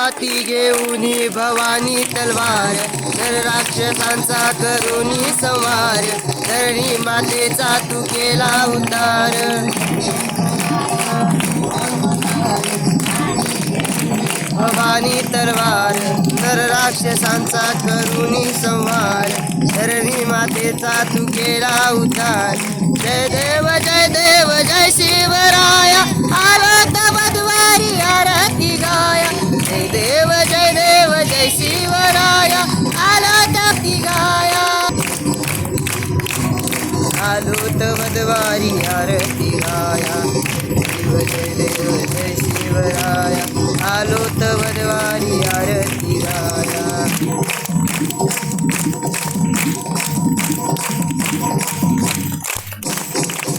हाती घेऊनी भवानी तलवार, नर राक्षसांचा करुणी संहार, धरणी मातेचा तू केला उद्धार. भवानी तलवार, नर राक्षसांचा करुणी संहार, धरणी मातेचा तू केला उद्धार. जय देव जय देव जय शिवराया, आला तव द्वारी आरती गाया. जय देव जय शिवराया, आला तव गाया. आलो तव द्वारी आरती गाया. देव जय शिवराया, आलो तव द्वारी आरती गाया.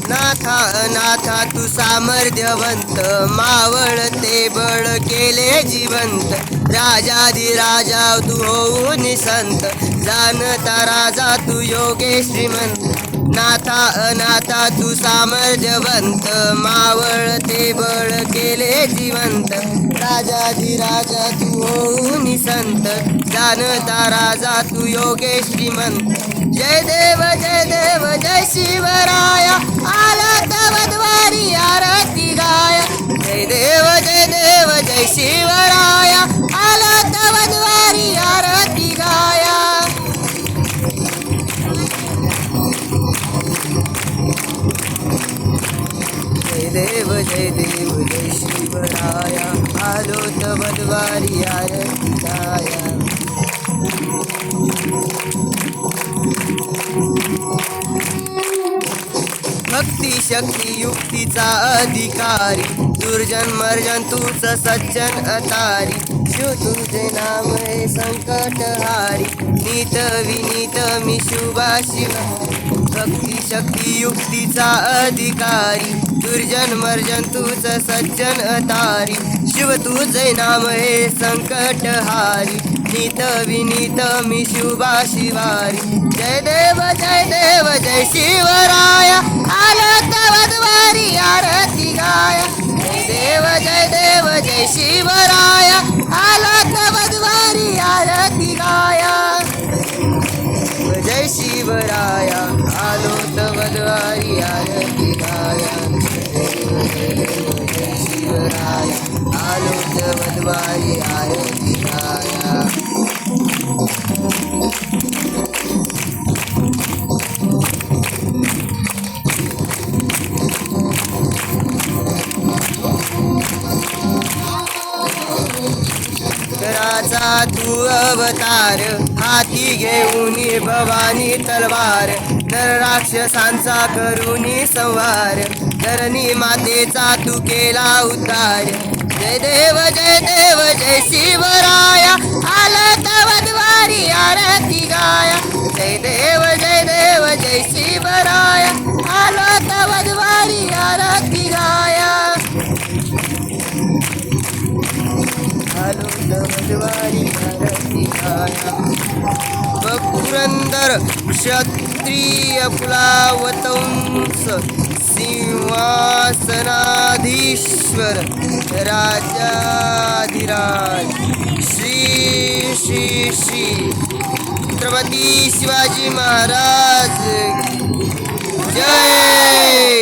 नाथा अनाथा तू सामर्थ्यवंत, मावळते बळ केले जिवंत. राजाधिराजा तू होऊन संत, जाणता राजा तू योगे श्रीमंत. नाथा अनाथा तू सामर्थ्यवंत, मावळते बळ केले जिवंत. राजाधिराजा तू होऊन संत, जाणता राजा तू योगे श्रीमंत. जय देव जय शिवराया, आला तव द्वारी आरती गाया. जय देव जय शिवराया, आला तव द्वारी आरती गाया. जय देव जय शिवराया, आलो तव द्वारी आरती गाया. भक्ती शक्ती युक्तीचा अधिकारी, दुर्जन मर्जन तूच सज्जन अतारी. शिव तुझे नाम हे संकटहारी, नीत विनीत मी शुभा शिव. भक्ती शक्ती युक्तीचा अधिकारी, दुर्जन मर्जन तूच सज्जन अतारी. शिव तुझे नाम हे संकटहारी, नीत विनीत मी शुभा शिवारी. जय देव जय शिवराया, आला तव द्वारी आरती गाया. जय देव जय शिवराया, आला तव द्वारी आरती गाया. जय शिवराया, आलो तव द्वारी आरती गाया. जय शिवराया, आलो तव द्वारी आरती गाया. शंकराचा तू अवतार, हाती घेऊनी भवानी तलवार, नर राक्षसांचा करुणी संहार, धरणी मातेचा तू केला उद्धार. जय देव जय शिवराया, आला तव द्वारी आरती गाया. जय देव जय शिवराया, आला तव द्वारी आरती गाया. आलो तव द्वारी आरती गाया. पुरंदर क्षत्रिय कुलावतंस, सिंहासनाधीश्वर राजाधिराज, श्री छत्रपती शिवाजी महाराज